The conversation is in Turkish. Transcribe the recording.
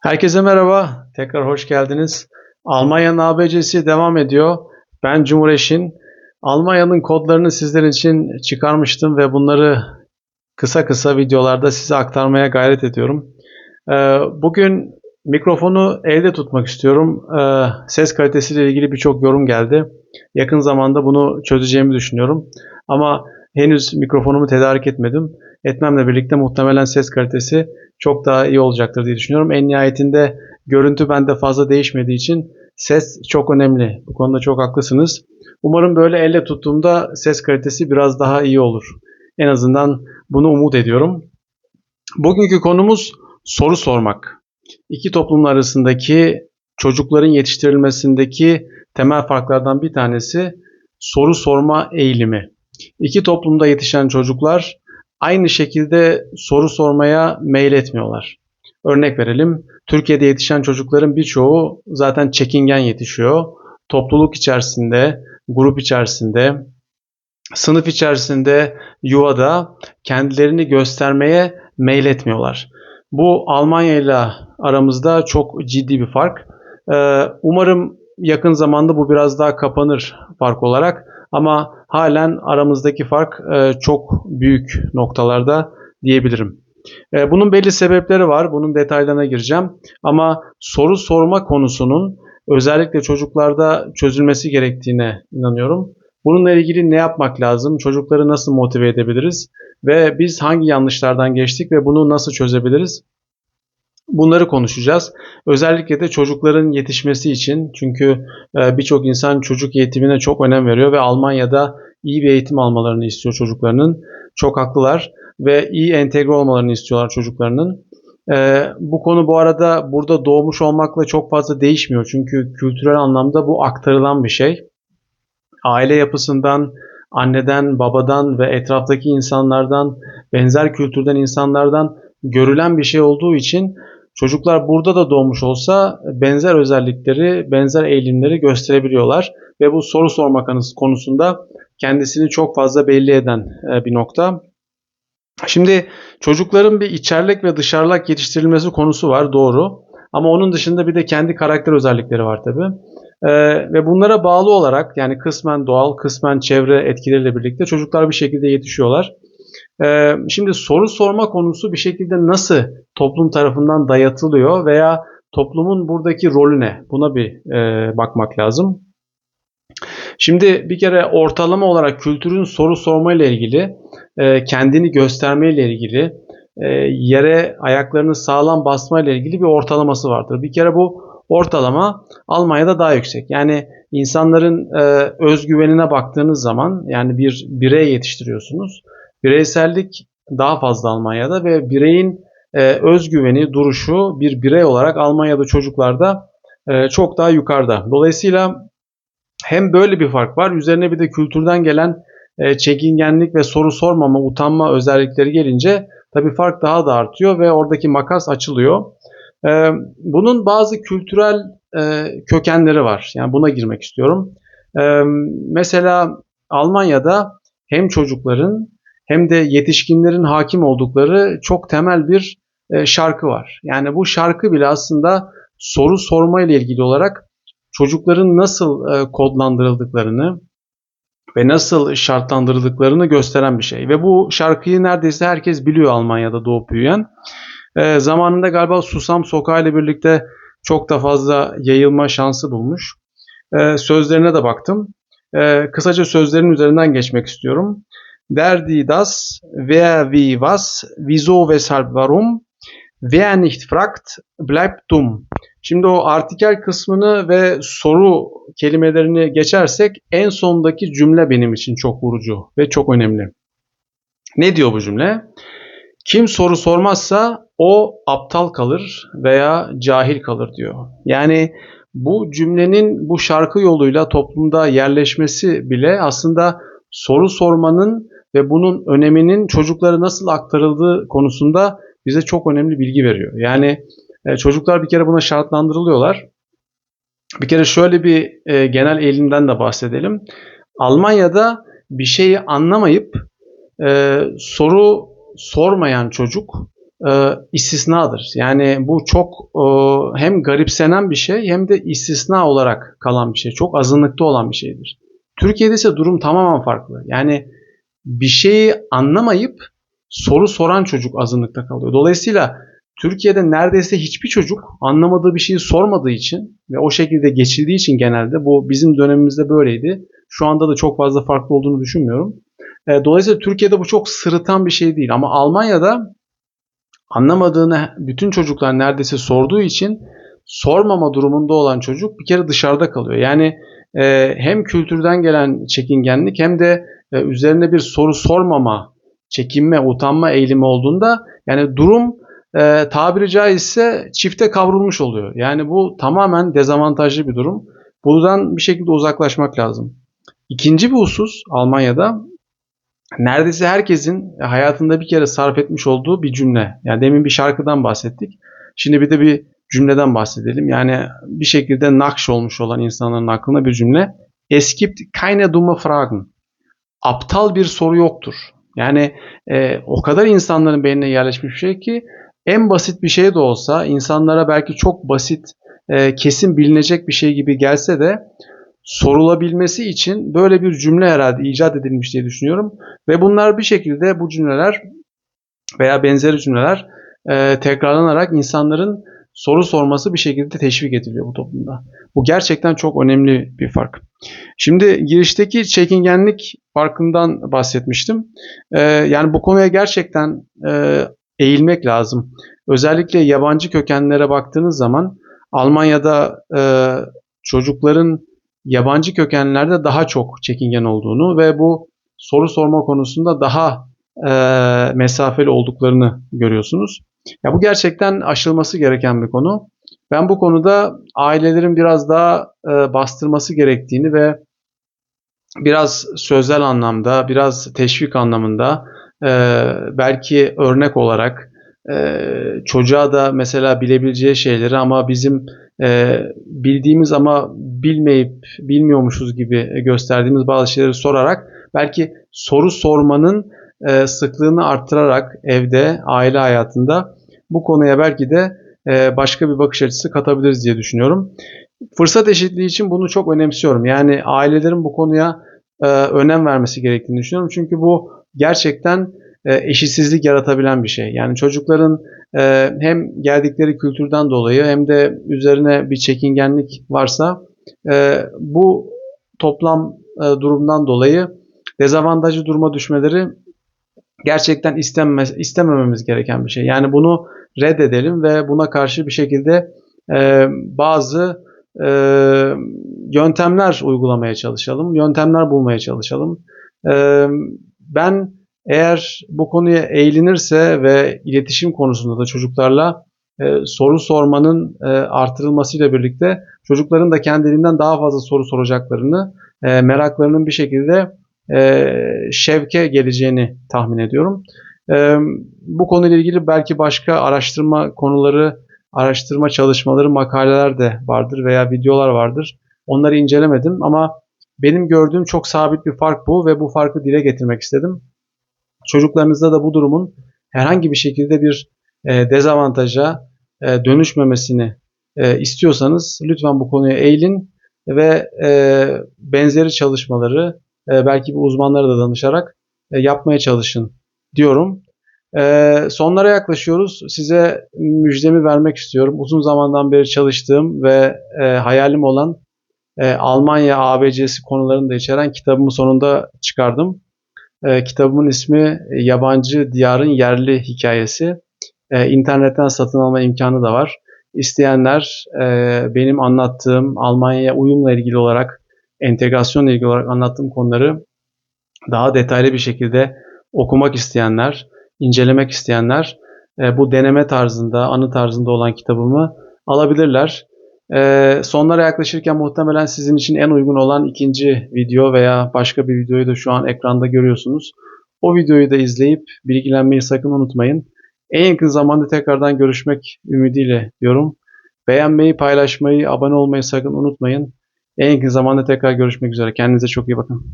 Herkese merhaba, tekrar hoş geldiniz. Almanya'nın ABC'si devam ediyor. Ben Cumhur Eşin. Almanya'nın kodlarını sizler için çıkarmıştım ve bunları kısa kısa videolarda size aktarmaya gayret ediyorum. Bugün mikrofonu elde tutmak istiyorum. Ses kalitesiyle ilgili birçok yorum geldi. Yakın zamanda bunu çözeceğimi düşünüyorum. Ama henüz mikrofonumu tedarik etmedim. Etmemle birlikte muhtemelen ses kalitesi çok daha iyi olacaktır diye düşünüyorum. En nihayetinde görüntü bende fazla değişmediği için ses çok önemli. Bu konuda çok haklısınız. Umarım böyle elle tuttuğumda ses kalitesi biraz daha iyi olur. En azından bunu umut ediyorum. Bugünkü konumuz soru sormak. İki toplum arasındaki çocukların yetiştirilmesindeki temel farklardan bir tanesi soru sorma eğilimi. İki toplumda yetişen çocuklar aynı şekilde soru sormaya meyletmiyorlar. Örnek verelim, Türkiye'de yetişen çocukların birçoğu zaten çekingen yetişiyor. Topluluk içerisinde, grup içerisinde, sınıf içerisinde, yuvada kendilerini göstermeye meyletmiyorlar. Bu Almanya ile aramızda çok ciddi bir fark. Umarım yakın zamanda bu biraz daha kapanır fark olarak. Ama halen aramızdaki fark çok büyük noktalarda diyebilirim. Bunun belli sebepleri var. Bunun detaylarına gireceğim. Ama soru sorma konusunun özellikle çocuklarda çözülmesi gerektiğine inanıyorum. Bununla ilgili ne yapmak lazım? Çocukları nasıl motive edebiliriz? Ve biz hangi yanlışlardan geçtik ve bunu nasıl çözebiliriz? Bunları konuşacağız. Özellikle de çocukların yetişmesi için. Çünkü birçok insan çocuk eğitimine çok önem veriyor ve Almanya'da iyi bir eğitim almalarını istiyor çocuklarının. Çok haklılar ve iyi entegre olmalarını istiyorlar çocuklarının. Bu konu bu arada burada doğmuş olmakla çok fazla değişmiyor. Çünkü kültürel anlamda bu aktarılan bir şey. Aile yapısından, anneden, babadan ve etraftaki insanlardan, benzer kültürden insanlardan görülen bir şey olduğu için çocuklar burada da doğmuş olsa benzer özellikleri, benzer eğilimleri gösterebiliyorlar ve bu soru sorma konusunda kendisini çok fazla belli eden bir nokta. Şimdi çocukların bir içerlek ve dışarılık yetiştirilmesi konusu var, doğru. Ama onun dışında bir de kendi karakter özellikleri var tabii. Ve bunlara bağlı olarak yani kısmen doğal, kısmen çevre etkileriyle birlikte çocuklar bir şekilde yetişiyorlar. Şimdi soru sorma konusu bir şekilde nasıl toplum tarafından dayatılıyor veya toplumun buradaki rolü ne? Buna bir bakmak lazım. Şimdi bir kere ortalama olarak kültürün soru sorma ile ilgili, kendini gösterme ile ilgili, yere ayaklarını sağlam basma ile ilgili bir ortalaması vardır. Bir kere bu ortalama Almanya'da daha yüksek. Yani insanların özgüvenine baktığınız zaman yani bir birey yetiştiriyorsunuz. Bireysellik daha fazla Almanya'da ve bireyin özgüveni, duruşu bir birey olarak Almanya'da çocuklarda çok daha yukarıda. Dolayısıyla hem böyle bir fark var. Üzerine bir de kültürden gelen çekingenlik ve soru sormama, utanma özellikleri gelince tabii fark daha da artıyor ve oradaki makas açılıyor. Bunun bazı kültürel kökenleri var. Yani buna girmek istiyorum. Mesela Almanya'da hem çocukların hem de yetişkinlerin hakim oldukları çok temel bir şarkı var. Yani bu şarkı bile aslında soru sorma ile ilgili olarak çocukların nasıl kodlandırıldıklarını ve nasıl şartlandırıldıklarını gösteren bir şey. Ve bu şarkıyı neredeyse herkes biliyor Almanya'da doğup büyüyen. Zamanında galiba Susam Sokağı ile birlikte çok da fazla yayılma şansı bulmuş. Sözlerine de baktım. Kısaca sözlerin üzerinden geçmek istiyorum. Der die das, wer wie was, wieso, weshalb, warum, wer nicht fragt, bleibt dumm. Şimdi o artikel kısmını ve soru kelimelerini geçersek en sondaki cümle benim için çok vurucu ve çok önemli. Ne diyor bu cümle? Kim soru sormazsa o aptal kalır veya cahil kalır diyor. Yani bu cümlenin bu şarkı yoluyla toplumda yerleşmesi bile aslında soru sormanın ve bunun öneminin çocuklara nasıl aktarıldığı konusunda bize çok önemli bilgi veriyor. Yani çocuklar bir kere buna şartlandırılıyorlar. Bir kere şöyle bir genel eğilimden de bahsedelim. Almanya'da bir şeyi anlamayıp soru sormayan çocuk istisnadır. Yani bu çok hem garipsenen bir şey hem de istisna olarak kalan bir şey. Çok azınlıkta olan bir şeydir. Türkiye'de ise durum tamamen farklı. Yani bir şeyi anlamayıp soru soran çocuk azınlıkta kalıyor. Dolayısıyla Türkiye'de neredeyse hiçbir çocuk anlamadığı bir şeyi sormadığı için ve o şekilde geçildiği için, genelde bu bizim dönemimizde böyleydi. Şu anda da çok fazla farklı olduğunu düşünmüyorum. Dolayısıyla Türkiye'de bu çok sırıtan bir şey değil. Ama Almanya'da anlamadığını bütün çocuklar neredeyse sorduğu için sormama durumunda olan çocuk bir kere dışarıda kalıyor. Yani hem kültürden gelen çekingenlik hem de üzerine bir soru sormama, çekinme, utanma eğilimi olduğunda yani durum tabiri caizse çifte kavrulmuş oluyor. Yani bu tamamen dezavantajlı bir durum. Buradan bir şekilde uzaklaşmak lazım. İkinci bir husus Almanya'da neredeyse herkesin hayatında bir kere sarf etmiş olduğu bir cümle. Yani demin bir şarkıdan bahsettik. Şimdi bir de bir cümleden bahsedelim. Yani bir şekilde nakş olmuş olan insanların aklına bir cümle. Es gibt keine dumme Fragen. Aptal bir soru yoktur. Yani o kadar insanların beynine yerleşmiş bir şey ki en basit bir şey de olsa insanlara belki çok basit, kesin bilinecek bir şey gibi gelse de sorulabilmesi için böyle bir cümle herhalde icat edilmiş diye düşünüyorum. Ve bunlar bir şekilde, bu cümleler veya benzeri cümleler tekrarlanarak insanların soru sorması bir şekilde teşvik ediliyor bu toplumda. Bu gerçekten çok önemli bir fark. Şimdi girişteki çekingenlik farkından bahsetmiştim. Yani bu konuya gerçekten eğilmek lazım. Özellikle yabancı kökenlere baktığınız zaman Almanya'da çocukların yabancı kökenlerde daha çok çekingen olduğunu ve bu soru sorma konusunda daha mesafeli olduklarını görüyorsunuz. Ya bu gerçekten aşılması gereken bir konu. Ben bu konuda ailelerin biraz daha bastırması gerektiğini ve biraz sözel anlamda, biraz teşvik anlamında belki örnek olarak çocuğa da mesela bilebileceği şeyleri ama bizim bildiğimiz ama bilmiyormuşuz gibi gösterdiğimiz bazı şeyleri sorarak belki soru sormanın sıklığını arttırarak evde, aile hayatında bu konuya belki de başka bir bakış açısı katabiliriz diye düşünüyorum. Fırsat eşitliği için bunu çok önemsiyorum. Yani ailelerin bu konuya önem vermesi gerektiğini düşünüyorum. Çünkü bu gerçekten eşitsizlik yaratabilen bir şey. Yani çocukların hem geldikleri kültürden dolayı hem de üzerine bir çekingenlik varsa bu toplam durumdan dolayı dezavantajlı duruma düşmeleri gerçekten istemememiz gereken bir şey. Yani bunu reddedelim ve buna karşı bir şekilde bazı e, yöntemler uygulamaya çalışalım, yöntemler bulmaya çalışalım. Ben eğer bu konuya eğilinirse ve iletişim konusunda da çocuklarla soru sormanın artırılmasıyla birlikte çocukların da kendiliğinden daha fazla soru soracaklarını, meraklarının bir şekilde şevke geleceğini tahmin ediyorum. Bu konuyla ilgili belki başka araştırma konuları, araştırma çalışmaları, makaleler de vardır veya videolar vardır. Onları incelemedim ama benim gördüğüm çok sabit bir fark bu ve bu farkı dile getirmek istedim. Çocuklarınızda da bu durumun herhangi bir şekilde bir dezavantaja dönüşmemesini istiyorsanız lütfen bu konuya eğilin ve benzeri çalışmaları belki bir uzmanlara da danışarak yapmaya çalışın diyorum. Sonlara yaklaşıyoruz. Size müjdemi vermek istiyorum. Uzun zamandan beri çalıştığım ve hayalim olan Almanya ABC'si konularını da içeren kitabımı sonunda çıkardım. Kitabımın ismi Yabancı Diyarın Yerli Hikayesi. İnternetten satın alma imkanı da var. İsteyenler benim anlattığım Almanya'ya uyumla ilgili olarak, entegrasyonla ilgili olarak anlattığım konuları daha detaylı bir şekilde okumak isteyenler, incelemek isteyenler bu deneme tarzında, anı tarzında olan kitabımı alabilirler. Sonlara yaklaşırken muhtemelen sizin için en uygun olan ikinci video veya başka bir videoyu da şu an ekranda görüyorsunuz. O videoyu da izleyip bilgilenmeyi sakın unutmayın. En yakın zamanda tekrardan görüşmek ümidiyle diyorum. Beğenmeyi, paylaşmayı, abone olmayı sakın unutmayın. En yakın zamanda tekrar görüşmek üzere. Kendinize çok iyi bakın.